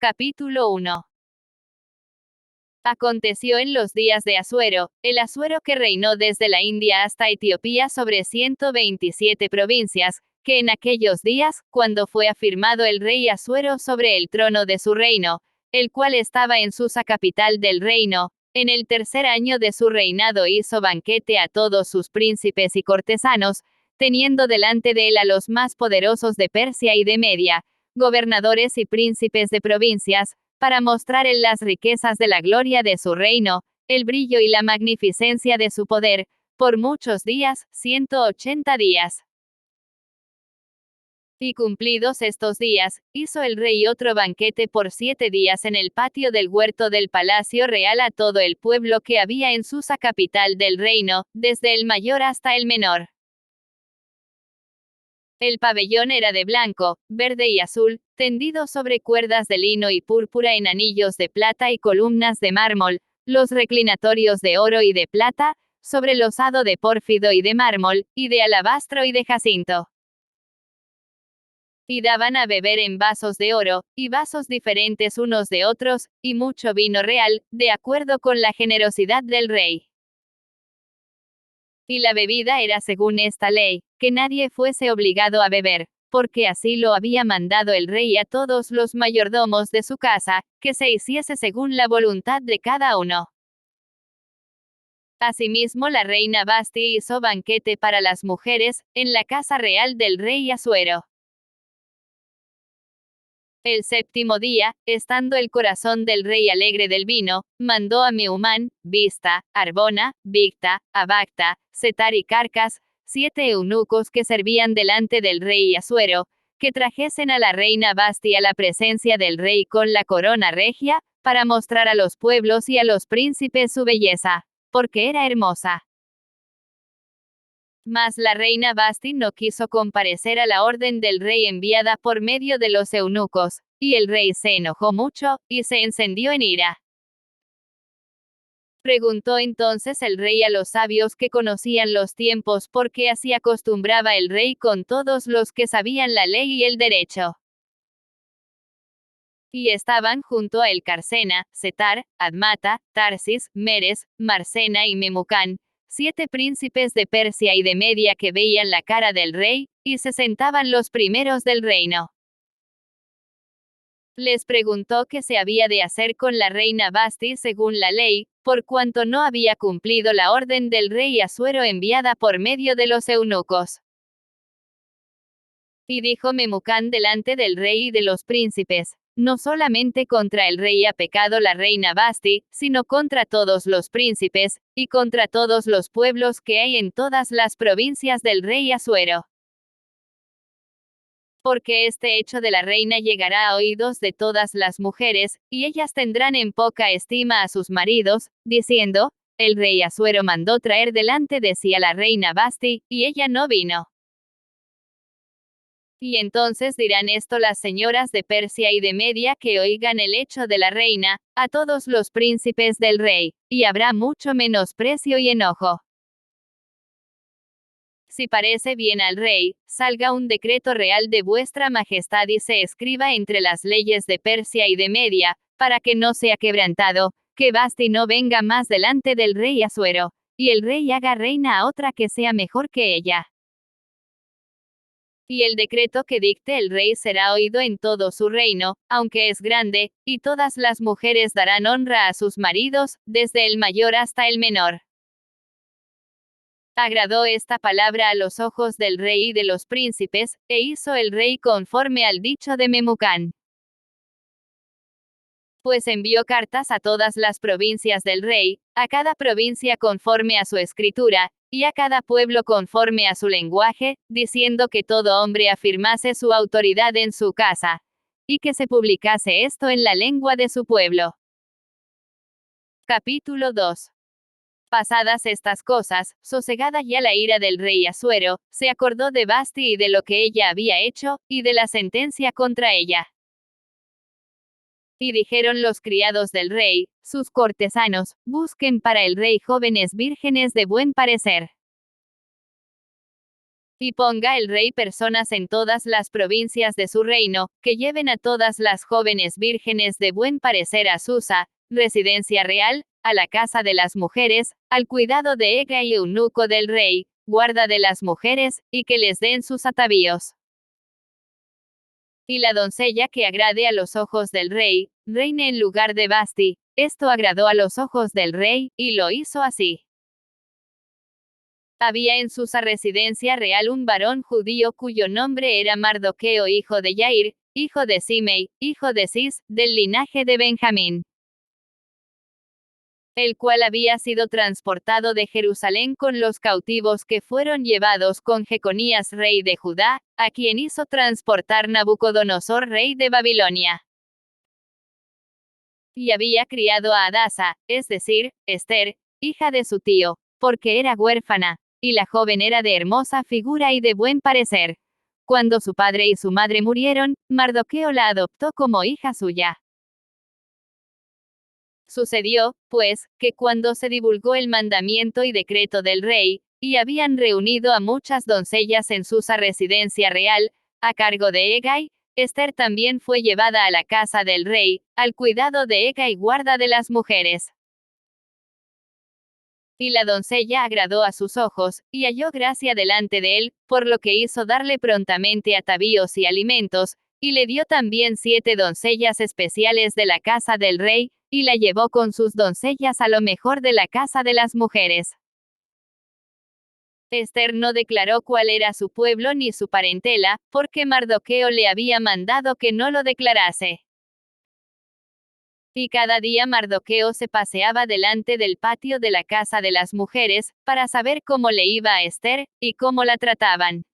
Capítulo 1. Aconteció en los días de Asuero, el Asuero que reinó desde la India hasta Etiopía sobre 127 provincias, que en aquellos días, cuando fue afirmado el rey Asuero sobre el trono de su reino, el cual estaba en Susa capital del reino, en el tercer año de su reinado hizo banquete a todos sus príncipes y cortesanos, teniendo delante de él a los más poderosos de Persia y de Media, gobernadores y príncipes de provincias, para mostrar en las riquezas de la gloria de su reino, el brillo y la magnificencia de su poder, por muchos días, 180 días. Y cumplidos estos días, hizo el rey otro banquete por 7 días en el patio del huerto del palacio real a todo el pueblo que había en Susa capital del reino, desde el mayor hasta el menor. El pabellón era de blanco, verde y azul, tendido sobre cuerdas de lino y púrpura en anillos de plata y columnas de mármol, los reclinatorios de oro y de plata, sobre losado de pórfido y de mármol, y de alabastro y de jacinto. Y daban a beber en vasos de oro, y vasos diferentes unos de otros, y mucho vino real, de acuerdo con la generosidad del rey. Y la bebida era según esta ley, que nadie fuese obligado a beber, porque así lo había mandado el rey a todos los mayordomos de su casa, que se hiciese según la voluntad de cada uno. Asimismo la reina Basti hizo banquete para las mujeres, en la casa real del rey Asuero. El séptimo día, estando el corazón del rey alegre del vino, mandó a Meumán, Bista, Arbona, Bigta, Abacta, Setar y Carcas, 7 eunucos que servían delante del rey Asuero, que trajesen a la reina Basti a la presencia del rey con la corona regia, para mostrar a los pueblos y a los príncipes su belleza, porque era hermosa. Mas la reina Basti no quiso comparecer a la orden del rey enviada por medio de los eunucos, y el rey se enojó mucho, y se encendió en ira. Preguntó entonces el rey a los sabios que conocían los tiempos por qué así acostumbraba el rey con todos los que sabían la ley y el derecho. Y estaban junto a él Carcena, Setar, Admata, Tarsis, Meres, Marcena y Memucán, 7 príncipes de Persia y de Media que veían la cara del rey, y se sentaban los primeros del reino. Les preguntó qué se había de hacer con la reina Basti según la ley, por cuanto no había cumplido la orden del rey Asuero enviada por medio de los eunucos. Y dijo Memucán delante del rey y de los príncipes: no solamente contra el rey ha pecado la reina Basti, sino contra todos los príncipes, y contra todos los pueblos que hay en todas las provincias del rey Asuero. Porque este hecho de la reina llegará a oídos de todas las mujeres, y ellas tendrán en poca estima a sus maridos, diciendo: el rey Asuero mandó traer delante de sí a la reina Basti, y ella no vino. Y entonces dirán esto las señoras de Persia y de Media que oigan el hecho de la reina, a todos los príncipes del rey, y habrá mucho menosprecio y enojo. Si parece bien al rey, salga un decreto real de vuestra majestad y se escriba entre las leyes de Persia y de Media, para que no sea quebrantado, que Basti no venga más delante del rey Asuero, y el rey haga reina a otra que sea mejor que ella. Y el decreto que dicte el rey será oído en todo su reino, aunque es grande, y todas las mujeres darán honra a sus maridos, desde el mayor hasta el menor. Agradó esta palabra a los ojos del rey y de los príncipes, e hizo el rey conforme al dicho de Memucán. Pues envió cartas a todas las provincias del rey, a cada provincia conforme a su escritura, y a cada pueblo conforme a su lenguaje, diciendo que todo hombre afirmase su autoridad en su casa, y que se publicase esto en la lengua de su pueblo. Capítulo 2. Pasadas estas cosas, sosegada ya la ira del rey Asuero, se acordó de Basti y de lo que ella había hecho, y de la sentencia contra ella. Y dijeron los criados del rey, sus cortesanos: busquen para el rey jóvenes vírgenes de buen parecer. Y ponga el rey personas en todas las provincias de su reino, que lleven a todas las jóvenes vírgenes de buen parecer a Susa, residencia real, a la casa de las mujeres, al cuidado de Hegai eunuco del rey, guarda de las mujeres, y que les den sus atavíos. Y la doncella que agrade a los ojos del rey, reine en lugar de Basti. Esto agradó a los ojos del rey, y lo hizo así. Había en Susa residencia real un varón judío cuyo nombre era Mardoqueo hijo de Yair, hijo de Simei, hijo de Cis, del linaje de Benjamín, el cual había sido transportado de Jerusalén con los cautivos que fueron llevados con Jeconías rey de Judá, a quien hizo transportar Nabucodonosor rey de Babilonia. Y había criado a Adasa, es decir, Esther, hija de su tío, porque era huérfana, y la joven era de hermosa figura y de buen parecer. Cuando su padre y su madre murieron, Mardoqueo la adoptó como hija suya. Sucedió, pues, que cuando se divulgó el mandamiento y decreto del rey, y habían reunido a muchas doncellas en Susa residencia real, a cargo de Hegai, Esther también fue llevada a la casa del rey, al cuidado de Hegai guarda de las mujeres. Y la doncella agradó a sus ojos, y halló gracia delante de él, por lo que hizo darle prontamente atavíos y alimentos, y le dio también 7 doncellas especiales de la casa del rey, y la llevó con sus doncellas a lo mejor de la casa de las mujeres. Esther no declaró cuál era su pueblo ni su parentela, porque Mardoqueo le había mandado que no lo declarase. Y cada día Mardoqueo se paseaba delante del patio de la casa de las mujeres, para saber cómo le iba a Esther, y cómo la trataban.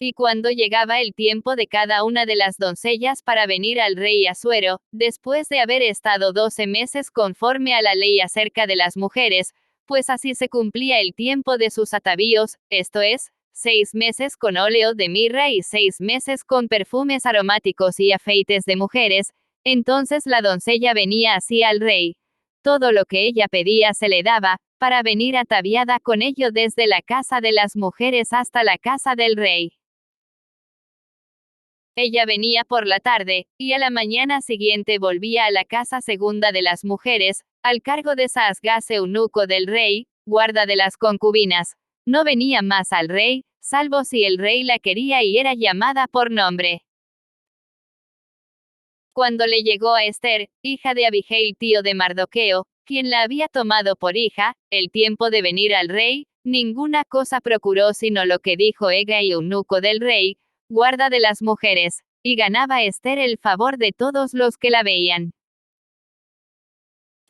Y cuando llegaba el tiempo de cada una de las doncellas para venir al rey Asuero, después de haber estado 12 meses conforme a la ley acerca de las mujeres, pues así se cumplía el tiempo de sus atavíos, esto es, 6 meses con óleo de mirra y 6 meses con perfumes aromáticos y afeites de mujeres, entonces la doncella venía así al rey. Todo lo que ella pedía se le daba, para venir ataviada con ello desde la casa de las mujeres hasta la casa del rey. Ella venía por la tarde, y a la mañana siguiente volvía a la casa segunda de las mujeres, al cargo de Saasgaz eunuco del rey, guarda de las concubinas. No venía más al rey, salvo si el rey la quería y era llamada por nombre. Cuando le llegó a Esther, hija de Abigail tío de Mardoqueo, quien la había tomado por hija, el tiempo de venir al rey, ninguna cosa procuró sino lo que dijo Hegai eunuco del rey, guarda de las mujeres, y ganaba Esther el favor de todos los que la veían.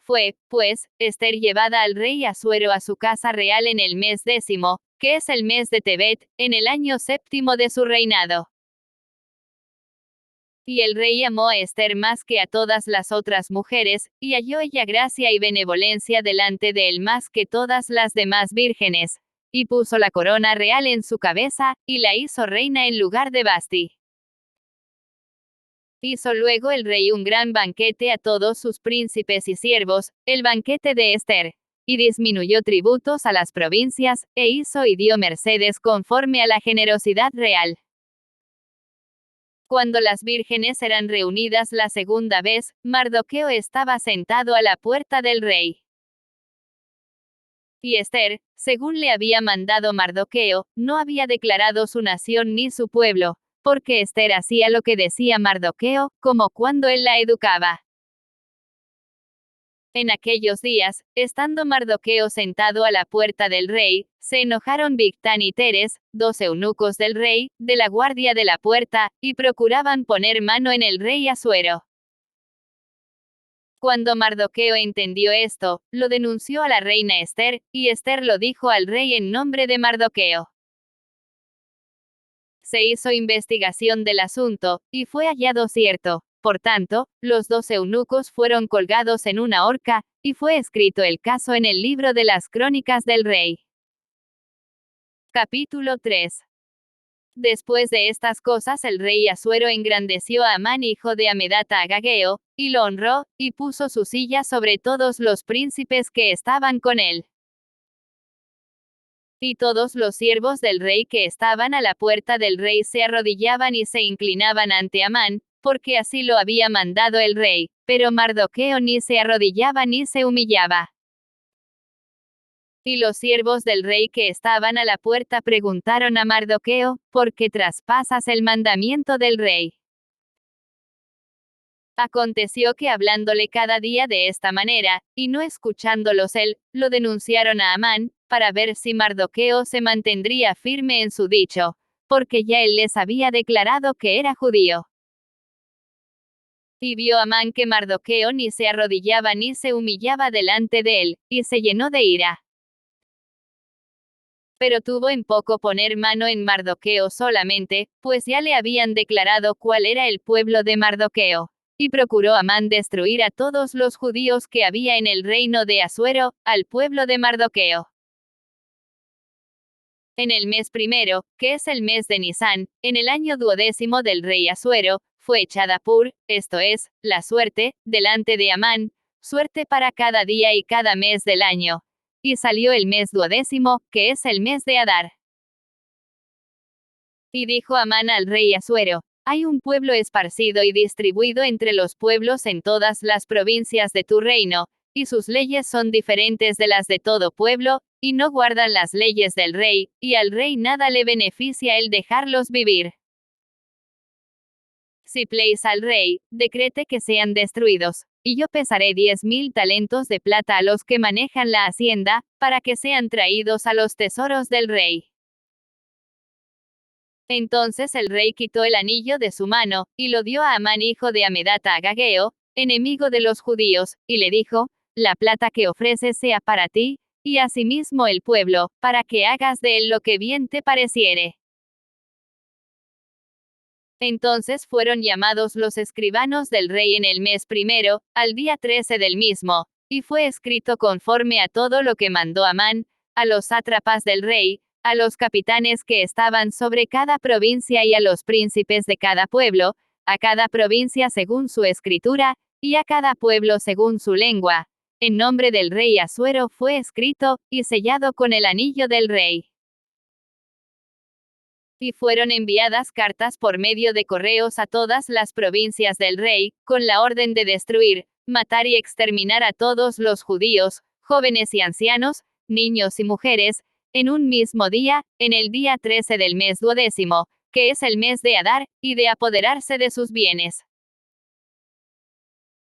Fue, pues, Esther llevada al rey Asuero a su casa real en el mes 10, que es el mes de Tebet, en el año 7 de su reinado. Y el rey amó a Esther más que a todas las otras mujeres, y halló ella gracia y benevolencia delante de él más que todas las demás vírgenes, y puso la corona real en su cabeza, y la hizo reina en lugar de Basti. Hizo luego el rey un gran banquete a todos sus príncipes y siervos, el banquete de Esther, y disminuyó tributos a las provincias, e hizo y dio mercedes conforme a la generosidad real. Cuando las vírgenes eran reunidas la segunda vez, Mardoqueo estaba sentado a la puerta del rey. Y Esther, según le había mandado Mardoqueo, no había declarado su nación ni su pueblo, porque Esther hacía lo que decía Mardoqueo, como cuando él la educaba. En aquellos días, estando Mardoqueo sentado a la puerta del rey, se enojaron Bigtán y Teres, 2 eunucos del rey, de la guardia de la puerta, y procuraban poner mano en el rey Asuero. Cuando Mardoqueo entendió esto, lo denunció a la reina Esther, y Esther lo dijo al rey en nombre de Mardoqueo. Se hizo investigación del asunto, y fue hallado cierto. Por tanto, los 2 eunucos fueron colgados en una horca, y fue escrito el caso en el libro de las crónicas del rey. Capítulo 3. Después de estas cosas el rey Asuero engrandeció a Amán hijo de Amedata Agageo, y lo honró, y puso su silla sobre todos los príncipes que estaban con él. Y todos los siervos del rey que estaban a la puerta del rey se arrodillaban y se inclinaban ante Amán, porque así lo había mandado el rey, pero Mardoqueo ni se arrodillaba ni se humillaba. Y los siervos del rey que estaban a la puerta preguntaron a Mardoqueo, ¿por qué traspasas el mandamiento del rey? Aconteció que hablándole cada día de esta manera, y no escuchándolos él, lo denunciaron a Amán, para ver si Mardoqueo se mantendría firme en su dicho, porque ya él les había declarado que era judío. Y vio Amán que Mardoqueo ni se arrodillaba ni se humillaba delante de él, y se llenó de ira. Pero tuvo en poco poner mano en Mardoqueo solamente, pues ya le habían declarado cuál era el pueblo de Mardoqueo. Y procuró Amán destruir a todos los judíos que había en el reino de Asuero, al pueblo de Mardoqueo. En el mes primero, que es el mes de Nisán, en el año 12º del rey Asuero, fue echada Pur, esto es, la suerte, delante de Amán, suerte para cada día y cada mes del año. Y salió el mes 12º, que es el mes de Adar. Y dijo Amán al rey Asuero, hay un pueblo esparcido y distribuido entre los pueblos en todas las provincias de tu reino, y sus leyes son diferentes de las de todo pueblo, y no guardan las leyes del rey, y al rey nada le beneficia el dejarlos vivir. Si pleis al rey, decrete que sean destruidos, y yo pesaré 10.000 talentos de plata a los que manejan la hacienda, para que sean traídos a los tesoros del rey. Entonces el rey quitó el anillo de su mano, y lo dio a Amán hijo de Amedata Agageo, enemigo de los judíos, y le dijo, la plata que ofreces sea para ti, y asimismo el pueblo, para que hagas de él lo que bien te pareciere. Entonces fueron llamados los escribanos del rey en el mes primero, al día 13 del mismo, y fue escrito conforme a todo lo que mandó Amán, a los sátrapas del rey, a los capitanes que estaban sobre cada provincia y a los príncipes de cada pueblo, a cada provincia según su escritura, y a cada pueblo según su lengua. En nombre del rey Asuero fue escrito, y sellado con el anillo del rey. Y fueron enviadas cartas por medio de correos a todas las provincias del rey, con la orden de destruir, matar y exterminar a todos los judíos, jóvenes y ancianos, niños y mujeres, en un mismo día, en el día 13 del mes 12º, que es el mes de Adar, y de apoderarse de sus bienes.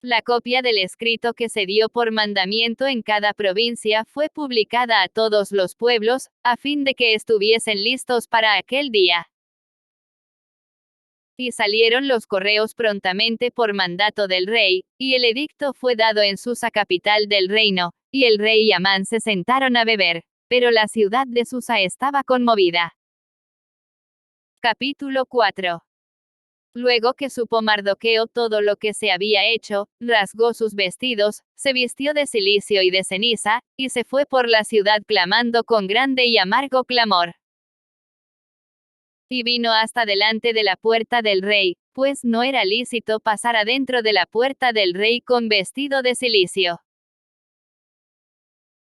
La copia del escrito que se dio por mandamiento en cada provincia fue publicada a todos los pueblos, a fin de que estuviesen listos para aquel día. Y salieron los correos prontamente por mandato del rey, y el edicto fue dado en Susa capital del reino, y el rey y Amán se sentaron a beber, pero la ciudad de Susa estaba conmovida. Capítulo 4. Luego que supo Mardoqueo todo lo que se había hecho, rasgó sus vestidos, se vistió de cilicio y de ceniza, y se fue por la ciudad clamando con grande y amargo clamor. Y vino hasta delante de la puerta del rey, pues no era lícito pasar adentro de la puerta del rey con vestido de cilicio.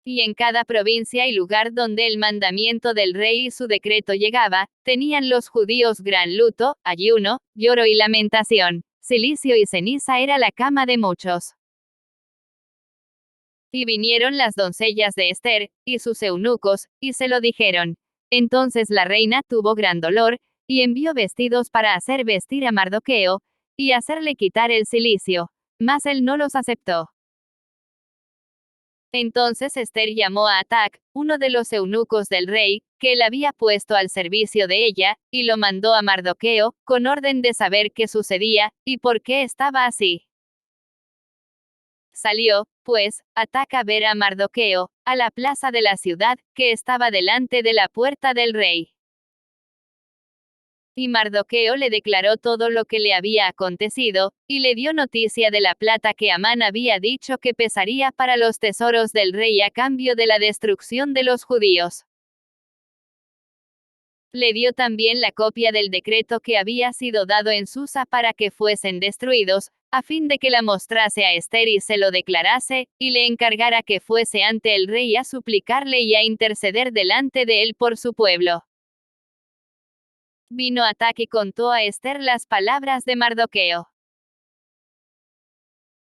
Y en cada provincia y lugar donde el mandamiento del rey y su decreto llegaba, tenían los judíos gran luto, ayuno, lloro y lamentación. Cilicio y ceniza era la cama de muchos. Y vinieron las doncellas de Ester, y sus eunucos, y se lo dijeron. Entonces la reina tuvo gran dolor, y envió vestidos para hacer vestir a Mardoqueo, y hacerle quitar el cilicio. Mas él no los aceptó. Entonces Ester llamó a Atac, uno de los eunucos del rey, que él había puesto al servicio de ella, y lo mandó a Mardoqueo, con orden de saber qué sucedía, y por qué estaba así. Salió, pues, Atac a ver a Mardoqueo, a la plaza de la ciudad, que estaba delante de la puerta del rey. Y Mardoqueo le declaró todo lo que le había acontecido, y le dio noticia de la plata que Amán había dicho que pesaría para los tesoros del rey a cambio de la destrucción de los judíos. Le dio también la copia del decreto que había sido dado en Susa para que fuesen destruidos, a fin de que la mostrase a Ester y se lo declarase, y le encargara que fuese ante el rey a suplicarle y a interceder delante de él por su pueblo. Vino Atac y contó a Ester las palabras de Mardoqueo.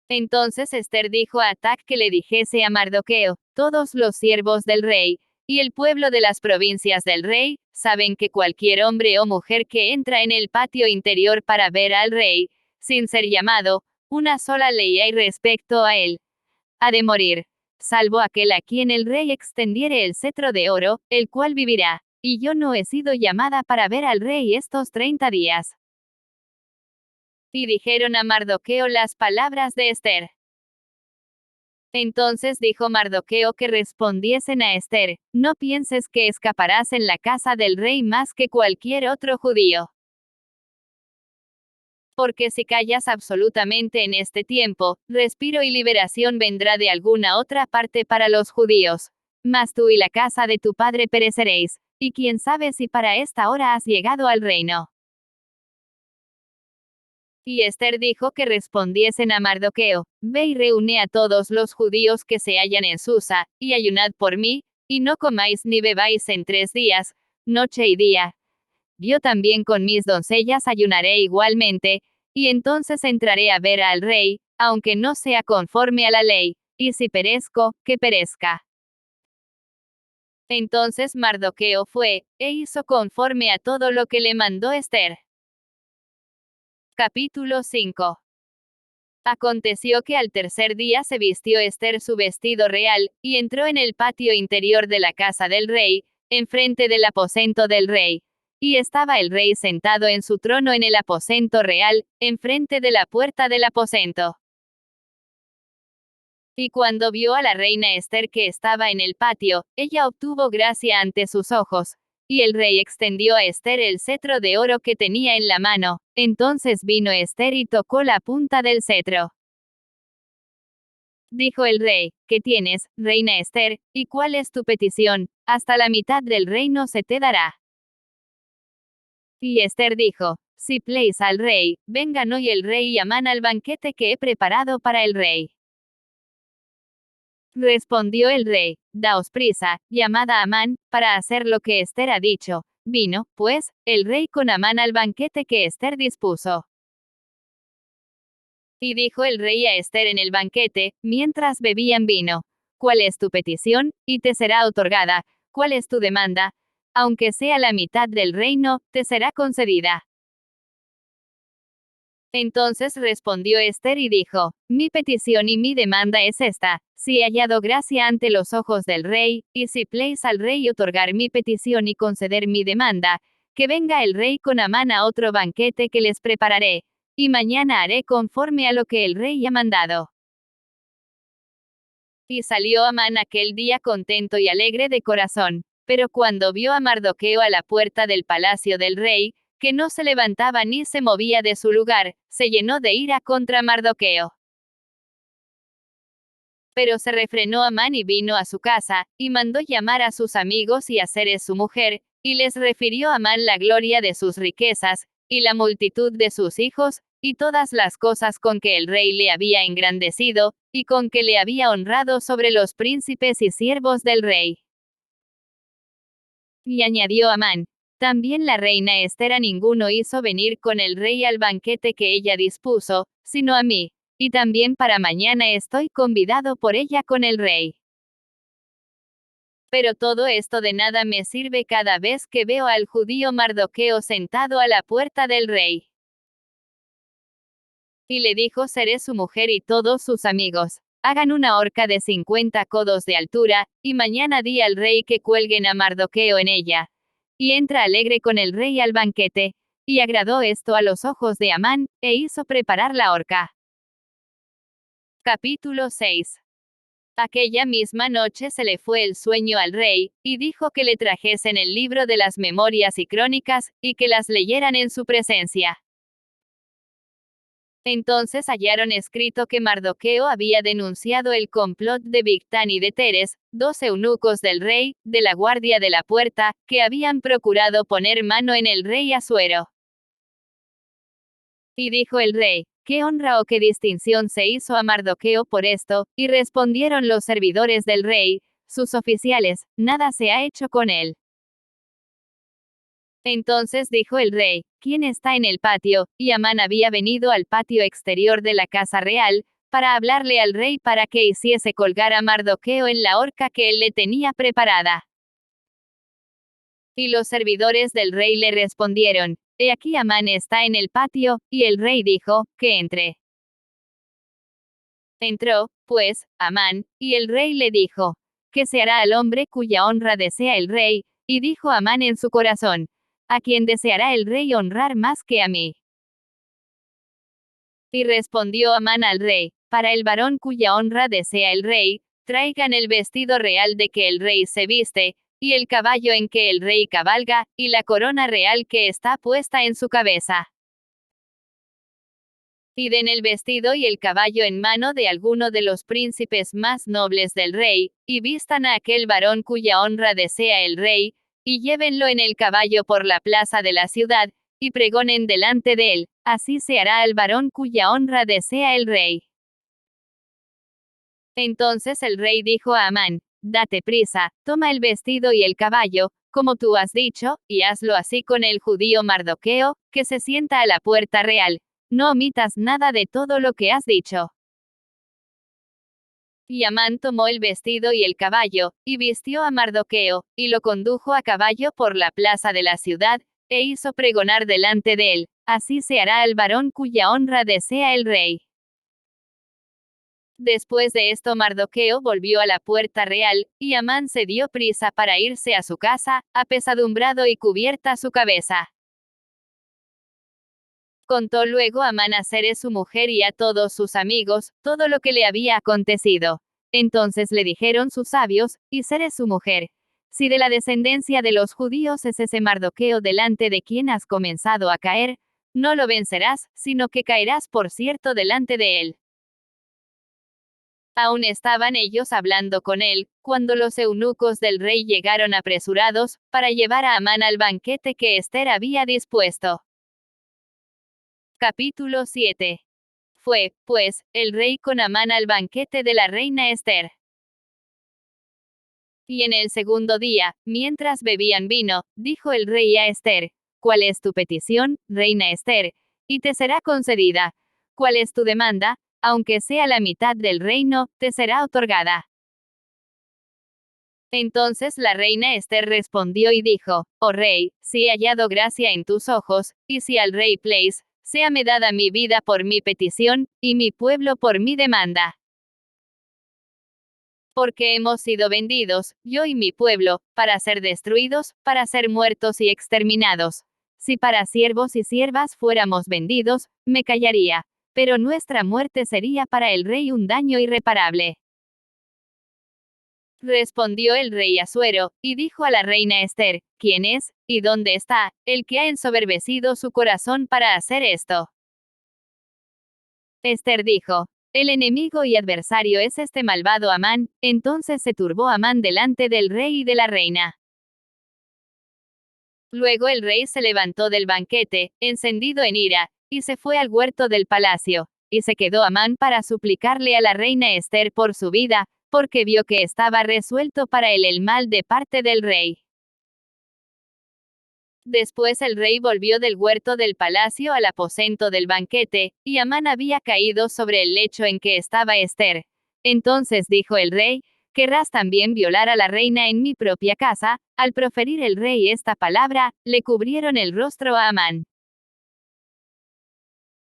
Entonces Ester dijo a Atac que le dijese a Mardoqueo: todos los siervos del rey, y el pueblo de las provincias del rey, saben que cualquier hombre o mujer que entra en el patio interior para ver al rey, sin ser llamado, una sola ley hay respecto a él: ha de morir, salvo aquel a quien el rey extendiere el cetro de oro, el cual vivirá. Y yo no he sido llamada para ver al rey estos 30 días. Y dijeron a Mardoqueo las palabras de Ester. Entonces dijo Mardoqueo que respondiesen a Ester: no pienses que escaparás en la casa del rey más que cualquier otro judío. Porque si callas absolutamente en este tiempo, respiro y liberación vendrá de alguna otra parte para los judíos. Mas tú y la casa de tu padre pereceréis, y quién sabe si para esta hora has llegado al reino. Y Ester dijo que respondiesen a Mardoqueo: ve y reúne a todos los judíos que se hallan en Susa, y ayunad por mí, y no comáis ni bebáis en 3 días, noche y día. Yo también con mis doncellas ayunaré igualmente, y entonces entraré a ver al rey, aunque no sea conforme a la ley, y si perezco, que perezca. Entonces Mardoqueo fue, e hizo conforme a todo lo que le mandó Ester. Capítulo 5. Aconteció que al tercer día se vistió Ester su vestido real, y entró en el patio interior de la casa del rey, enfrente del aposento del rey. Y estaba el rey sentado en su trono en el aposento real, enfrente de la puerta del aposento. Y cuando vio a la reina Ester que estaba en el patio, ella obtuvo gracia ante sus ojos. Y el rey extendió a Ester el cetro de oro que tenía en la mano. Entonces vino Ester y tocó la punta del cetro. Dijo el rey: ¿qué tienes, reina Ester, y cuál es tu petición? Hasta la mitad del reino se te dará. Y Ester dijo: si pléis al rey, vengan hoy el rey y Amán al banquete que he preparado para el rey. Respondió el rey: daos prisa, llamad a Amán, para hacer lo que Ester ha dicho. Vino, pues, el rey con Amán al banquete que Ester dispuso. Y dijo el rey a Ester en el banquete, mientras bebían vino: ¿cuál es tu petición? Y te será otorgada. ¿Cuál es tu demanda? Aunque sea la mitad del reino, te será concedida. Entonces respondió Ester y dijo: mi petición y mi demanda es esta: si he hallado gracia ante los ojos del rey, y si pléis al rey otorgar mi petición y conceder mi demanda, que venga el rey con Amán a otro banquete que les prepararé, y mañana haré conforme a lo que el rey ha mandado. Y salió Amán aquel día contento y alegre de corazón, pero cuando vio a Mardoqueo a la puerta del palacio del rey, que no se levantaba ni se movía de su lugar, se llenó de ira contra Mardoqueo. Pero se refrenó Amán y vino a su casa, y mandó llamar a sus amigos y a Zeres su mujer, y les refirió a Amán la gloria de sus riquezas, y la multitud de sus hijos, y todas las cosas con que el rey le había engrandecido, y con que le había honrado sobre los príncipes y siervos del rey. Y añadió Amán: también la reina Ester a ninguno hizo venir con el rey al banquete que ella dispuso, sino a mí, y también para mañana estoy convidado por ella con el rey. Pero todo esto de nada me sirve cada vez que veo al judío Mardoqueo sentado a la puerta del rey. Y le dijo Zeres su mujer y todos sus amigos: hagan una horca de 50 codos de altura, y mañana di al rey que cuelguen a Mardoqueo en ella. Y entra alegre con el rey al banquete. Y agradó esto a los ojos de Amán, e hizo preparar la horca. Capítulo 6. Aquella misma noche se le fue el sueño al rey, y dijo que le trajesen el libro de las memorias y crónicas, y que las leyeran en su presencia. Entonces hallaron escrito que Mardoqueo había denunciado el complot de Bigtán y de Teres, dos eunucos del rey, de la guardia de la puerta, que habían procurado poner mano en el rey Asuero. Y dijo el rey, ¿qué honra o qué distinción se hizo a Mardoqueo por esto? Y respondieron los servidores del rey, sus oficiales, nada se ha hecho con él. Entonces dijo el rey, ¿quién está en el patio? Y Amán había venido al patio exterior de la casa real, para hablarle al rey para que hiciese colgar a Mardoqueo en la horca que él le tenía preparada. Y los servidores del rey le respondieron, he aquí Amán está en el patio, y el rey dijo, que entre. Entró, pues, Amán, y el rey le dijo, ¿qué se hará al hombre cuya honra desea el rey? Y dijo Amán en su corazón, ¿a quién deseará el rey honrar más que a mí? Y respondió Amán al rey, para el varón cuya honra desea el rey, traigan el vestido real de que el rey se viste, y el caballo en que el rey cabalga, y la corona real que está puesta en su cabeza. Y den el vestido y el caballo en mano de alguno de los príncipes más nobles del rey, y vistan a aquel varón cuya honra desea el rey, y llévenlo en el caballo por la plaza de la ciudad, y pregonen delante de él, así se hará al varón cuya honra desea el rey. Entonces el rey dijo a Amán, date prisa, toma el vestido y el caballo, como tú has dicho, y hazlo así con el judío Mardoqueo, que se sienta a la puerta real. No omitas nada de todo lo que has dicho. Y Amán tomó el vestido y el caballo, y vistió a Mardoqueo, y lo condujo a caballo por la plaza de la ciudad, e hizo pregonar delante de él, así se hará al varón cuya honra desea el rey. Después de esto Mardoqueo volvió a la puerta real, y Amán se dio prisa para irse a su casa, apesadumbrado y cubierta su cabeza. Contó luego Amán a Zeres su mujer y a todos sus amigos, todo lo que le había acontecido. Entonces le dijeron sus sabios, y Zeres su mujer, si de la descendencia de los judíos es ese Mardoqueo delante de quien has comenzado a caer, no lo vencerás, sino que caerás por cierto delante de él. Aún estaban ellos hablando con él, cuando los eunucos del rey llegaron apresurados, para llevar a Amán al banquete que Ester había dispuesto. Capítulo 7. Fue, pues, el rey con Amán al banquete de la reina Ester. Y en el segundo día, mientras bebían vino, dijo el rey a Ester, ¿cuál es tu petición, reina Ester? Y te será concedida. ¿Cuál es tu demanda? Aunque sea la mitad del reino, te será otorgada. Entonces la reina Ester respondió y dijo, oh rey, si he hallado gracia en tus ojos, y si al rey place, séame dada mi vida por mi petición, y mi pueblo por mi demanda. Porque hemos sido vendidos, yo y mi pueblo, para ser destruidos, para ser muertos y exterminados. Si para siervos y siervas fuéramos vendidos, me callaría, pero nuestra muerte sería para el rey un daño irreparable. Respondió el rey Asuero, y dijo a la reina Ester, ¿quién es, y dónde está, el que ha ensoberbecido su corazón para hacer esto? Ester dijo, el enemigo y adversario es este malvado Amán. Entonces se turbó Amán delante del rey y de la reina. Luego el rey se levantó del banquete, encendido en ira, y se fue al huerto del palacio, y se quedó Amán para suplicarle a la reina Ester por su vida, porque vio que estaba resuelto para él el mal de parte del rey. Después el rey volvió del huerto del palacio al aposento del banquete, y Amán había caído sobre el lecho en que estaba Ester. Entonces dijo el rey, ¿querrás también violar a la reina en mi propia casa? Al proferir el rey esta palabra, le cubrieron el rostro a Amán.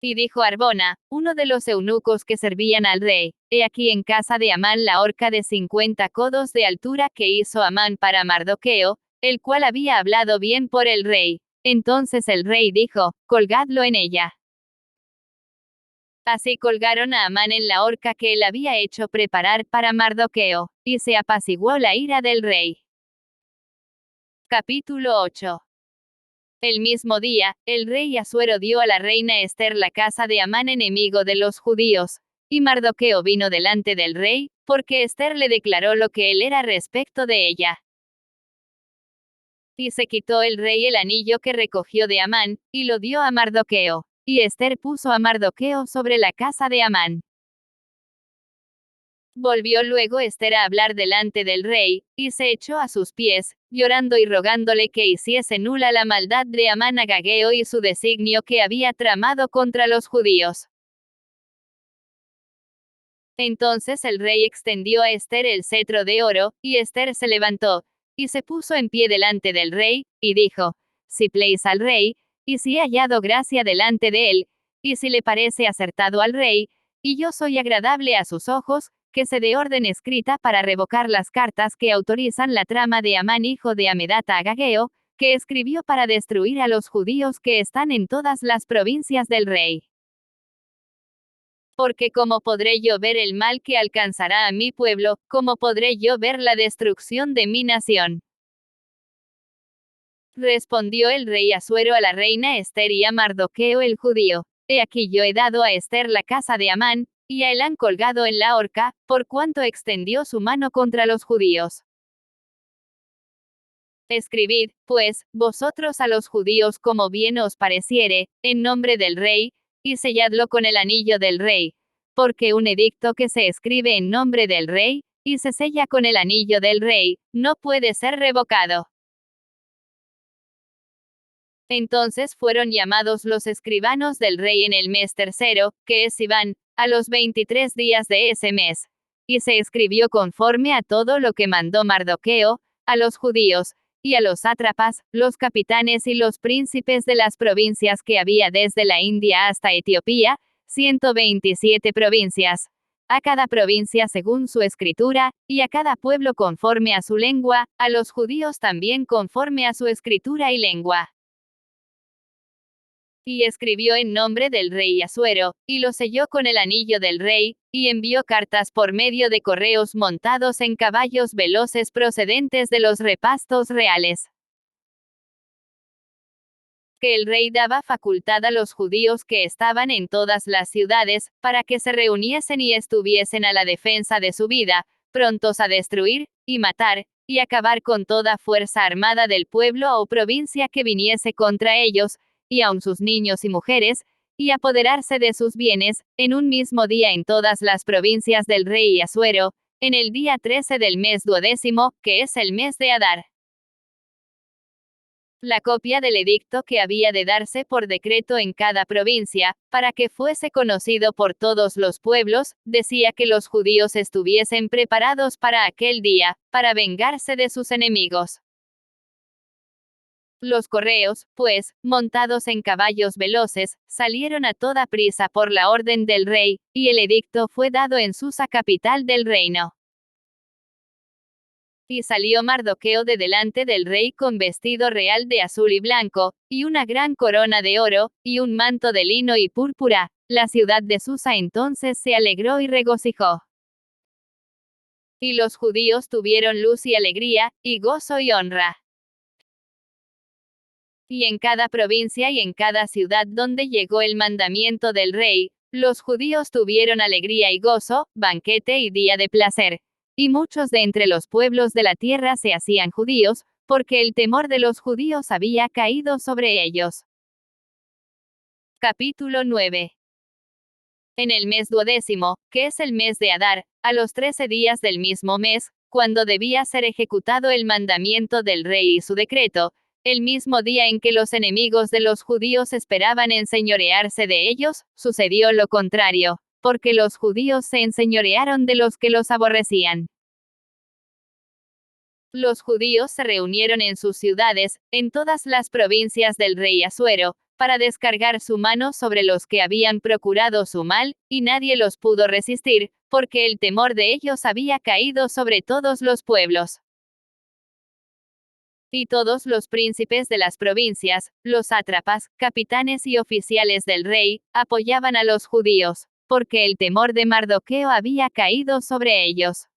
Y dijo Arbona, uno de los eunucos que servían al rey, he aquí en casa de Amán la horca de 50 codos de altura que hizo Amán para Mardoqueo, el cual había hablado bien por el rey. Entonces el rey dijo, colgadlo en ella. Así colgaron a Amán en la horca que él había hecho preparar para Mardoqueo, y se apaciguó la ira del rey. Capítulo 8. El mismo día, el rey Asuero dio a la reina Ester la casa de Amán, enemigo de los judíos. Y Mardoqueo vino delante del rey, porque Ester le declaró lo que él era respecto de ella. Y se quitó el rey el anillo que recogió de Amán, y lo dio a Mardoqueo. Y Ester puso a Mardoqueo sobre la casa de Amán. Volvió luego Ester a hablar delante del rey, y se echó a sus pies, llorando y rogándole que hiciese nula la maldad de Amán Agageo y su designio que había tramado contra los judíos. Entonces el rey extendió a Ester el cetro de oro, y Ester se levantó, y se puso en pie delante del rey, y dijo: Si pleis al rey, y si he hallado gracia delante de él, y si le parece acertado al rey, y yo soy agradable a sus ojos, que se dé orden escrita para revocar las cartas que autorizan la trama de Amán hijo de Amedata Agageo, que escribió para destruir a los judíos que están en todas las provincias del rey. Porque ¿cómo podré yo ver el mal que alcanzará a mi pueblo? ¿Cómo podré yo ver la destrucción de mi nación? Respondió el rey Asuero a la reina Ester y a Mardoqueo el judío: He aquí yo he dado a Ester la casa de Amán, y a él han colgado en la horca, por cuanto extendió su mano contra los judíos. Escribid, pues, vosotros a los judíos como bien os pareciere, en nombre del rey, y selladlo con el anillo del rey. Porque un edicto que se escribe en nombre del rey, y se sella con el anillo del rey, no puede ser revocado. Entonces fueron llamados los escribanos del rey en el mes tercero, que es Sivan, a los 23 días de ese mes. Y se escribió conforme a todo lo que mandó Mardoqueo, a los judíos, y a los sátrapas, los capitanes y los príncipes de las provincias que había desde la India hasta Etiopía, 127 provincias. A cada provincia según su escritura, y a cada pueblo conforme a su lengua, a los judíos también conforme a su escritura y lengua. Y escribió en nombre del rey Asuero, y lo selló con el anillo del rey, y envió cartas por medio de correos montados en caballos veloces procedentes de los repastos reales. Que el rey daba facultad a los judíos que estaban en todas las ciudades, para que se reuniesen y estuviesen a la defensa de su vida, prontos a destruir, y matar, y acabar con toda fuerza armada del pueblo o provincia que viniese contra ellos, y aun sus niños y mujeres, y apoderarse de sus bienes, en un mismo día en todas las provincias del rey Asuero, en el día 13 del mes 12º, que es el mes de Adar. La copia del edicto que había de darse por decreto en cada provincia, para que fuese conocido por todos los pueblos, decía que los judíos estuviesen preparados para aquel día, para vengarse de sus enemigos. Los correos, pues, montados en caballos veloces, salieron a toda prisa por la orden del rey, y el edicto fue dado en Susa, capital del reino. Y salió Mardoqueo de delante del rey con vestido real de azul y blanco, y una gran corona de oro, y un manto de lino y púrpura. La ciudad de Susa entonces se alegró y regocijó. Y los judíos tuvieron luz y alegría, y gozo y honra. Y en cada provincia y en cada ciudad donde llegó el mandamiento del rey, los judíos tuvieron alegría y gozo, banquete y día de placer. Y muchos de entre los pueblos de la tierra se hacían judíos, porque el temor de los judíos había caído sobre ellos. Capítulo 9. En el mes 12º, que es el mes de Adar, a los 13 días del mismo mes, cuando debía ser ejecutado el mandamiento del rey y su decreto, el mismo día en que los enemigos de los judíos esperaban enseñorearse de ellos, sucedió lo contrario, porque los judíos se enseñorearon de los que los aborrecían. Los judíos se reunieron en sus ciudades, en todas las provincias del rey Asuero, para descargar su mano sobre los que habían procurado su mal, y nadie los pudo resistir, porque el temor de ellos había caído sobre todos los pueblos. Y todos los príncipes de las provincias, los sátrapas, capitanes y oficiales del rey, apoyaban a los judíos, porque el temor de Mardoqueo había caído sobre ellos.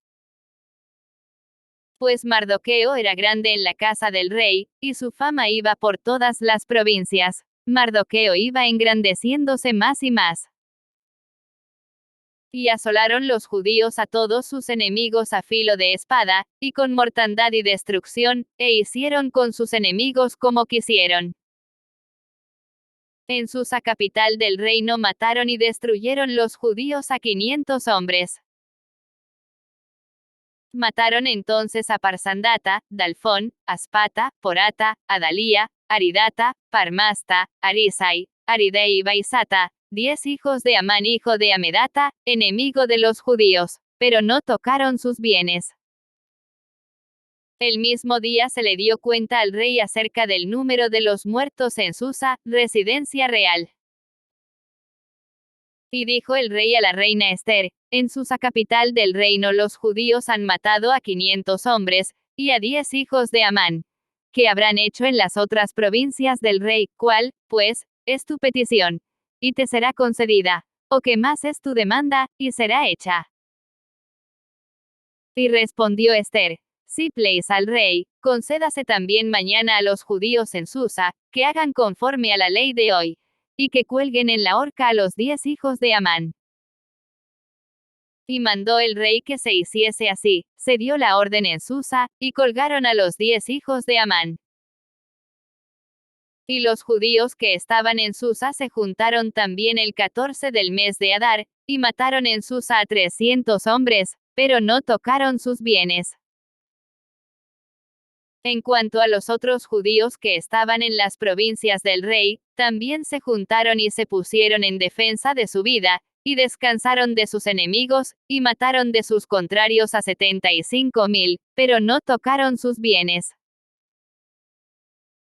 Pues Mardoqueo era grande en la casa del rey, y su fama iba por todas las provincias. Mardoqueo iba engrandeciéndose más y más. Y asolaron los judíos a todos sus enemigos a filo de espada, y con mortandad y destrucción, e hicieron con sus enemigos como quisieron. En Susa, capital del reino, mataron y destruyeron los judíos a 500 hombres. Mataron entonces a Parsandata, Dalfón, Aspata, Porata, Adalía, Aridata, Parmasta, Arisai, Aridei y Baisata, 10 hijos de Amán hijo de Amedata, enemigo de los judíos, pero no tocaron sus bienes. El mismo día se le dio cuenta al rey acerca del número de los muertos en Susa, residencia real. Y dijo el rey a la reina Ester: en Susa, capital del reino, los judíos han matado a 500 hombres, y a 10 hijos de Amán. ¿Qué habrán hecho en las otras provincias del rey? ¿Cuál, pues, es tu petición? Y te será concedida. ¿O qué más es tu demanda? Y será hecha. Y respondió Ester: si pleis al rey, concédase también mañana a los judíos en Susa, que hagan conforme a la ley de hoy, y que cuelguen en la horca a los 10 hijos de Amán. Y mandó el rey que se hiciese así, se dio la orden en Susa, y colgaron a los 10 hijos de Amán. Y los judíos que estaban en Susa se juntaron también el 14 del mes de Adar, y mataron en Susa a 300 hombres, pero no tocaron sus bienes. En cuanto a los otros judíos que estaban en las provincias del rey, también se juntaron y se pusieron en defensa de su vida, y descansaron de sus enemigos, y mataron de sus contrarios a 75.000, pero no tocaron sus bienes.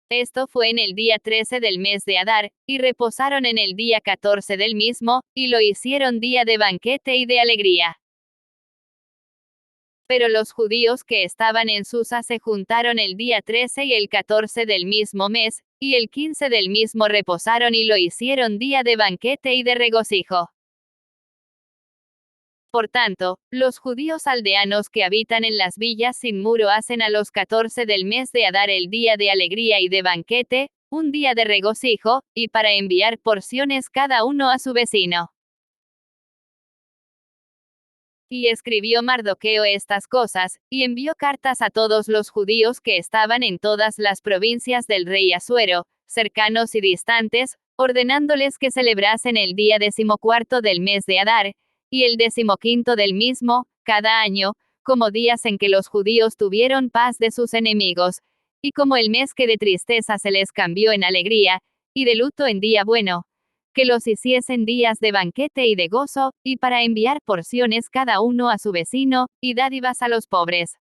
Esto fue en el día 13 del mes de Adar, y reposaron en el día 14 del mismo, y lo hicieron día de banquete y de alegría. Pero los judíos que estaban en Susa se juntaron el día 13 y el 14 del mismo mes, y el 15 del mismo reposaron y lo hicieron día de banquete y de regocijo. Por tanto, los judíos aldeanos que habitan en las villas sin muro hacen a los 14 del mes de Adar el día de alegría y de banquete, un día de regocijo, y para enviar porciones cada uno a su vecino. Y escribió Mardoqueo estas cosas, y envió cartas a todos los judíos que estaban en todas las provincias del rey Asuero, cercanos y distantes, ordenándoles que celebrasen el día 14 del mes de Adar, y el 15 del mismo, cada año, como días en que los judíos tuvieron paz de sus enemigos, y como el mes que de tristeza se les cambió en alegría, y de luto en día bueno, que los hiciesen días de banquete y de gozo, y para enviar porciones cada uno a su vecino, y dádivas a los pobres.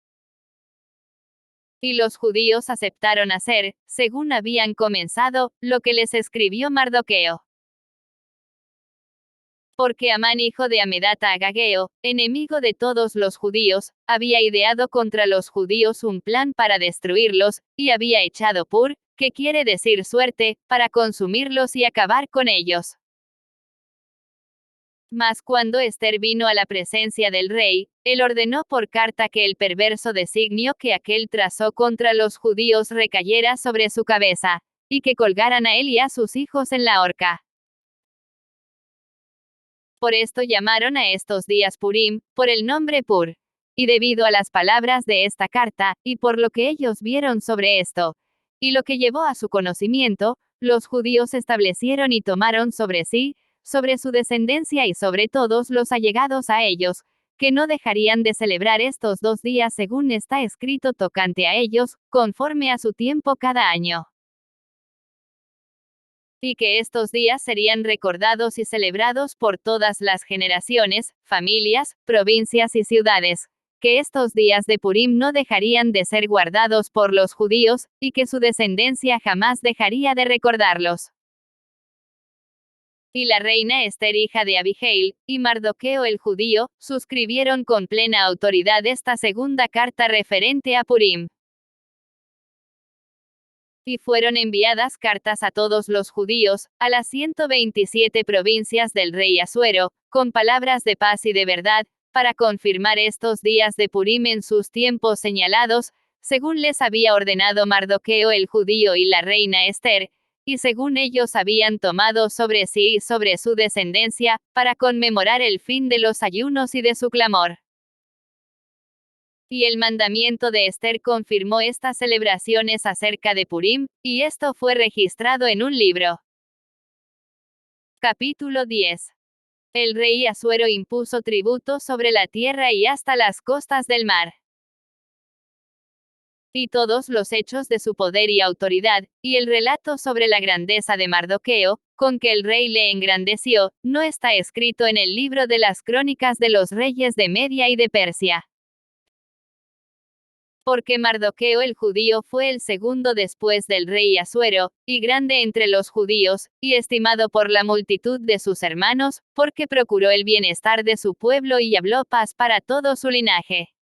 Y los judíos aceptaron hacer, según habían comenzado, lo que les escribió Mardoqueo. Porque Amán hijo de Amedata Agageo, enemigo de todos los judíos, había ideado contra los judíos un plan para destruirlos, y había echado pur, que quiere decir suerte, para consumirlos y acabar con ellos. Mas cuando Ester vino a la presencia del rey, él ordenó por carta que el perverso designio que aquel trazó contra los judíos recayera sobre su cabeza, y que colgaran a él y a sus hijos en la horca. Por esto llamaron a estos días Purim, por el nombre Pur. Y debido a las palabras de esta carta, y por lo que ellos vieron sobre esto, y lo que llevó a su conocimiento, los judíos establecieron y tomaron sobre sí, sobre su descendencia y sobre todos los allegados a ellos, que no dejarían de celebrar estos 2 días según está escrito tocante a ellos, conforme a su tiempo cada año. Y que estos días serían recordados y celebrados por todas las generaciones, familias, provincias y ciudades, que estos días de Purim no dejarían de ser guardados por los judíos, y que su descendencia jamás dejaría de recordarlos. Y la reina Ester, hija de Abigail, y Mardoqueo el judío, suscribieron con plena autoridad esta segunda carta referente a Purim. Y fueron enviadas cartas a todos los judíos, a las 127 provincias del rey Asuero, con palabras de paz y de verdad, para confirmar estos días de Purim en sus tiempos señalados, según les había ordenado Mardoqueo el judío y la reina Esther, y según ellos habían tomado sobre sí y sobre su descendencia, para conmemorar el fin de los ayunos y de su clamor. Y el mandamiento de Esther confirmó estas celebraciones acerca de Purim, y esto fue registrado en un libro. Capítulo 10. El rey Asuero impuso tributo sobre la tierra y hasta las costas del mar. Y todos los hechos de su poder y autoridad, y el relato sobre la grandeza de Mardoqueo, con que el rey le engrandeció, no está escrito en el libro de las crónicas de los reyes de Media y de Persia. Porque Mardoqueo el judío fue el segundo después del rey Asuero, y grande entre los judíos, y estimado por la multitud de sus hermanos, porque procuró el bienestar de su pueblo y habló paz para todo su linaje.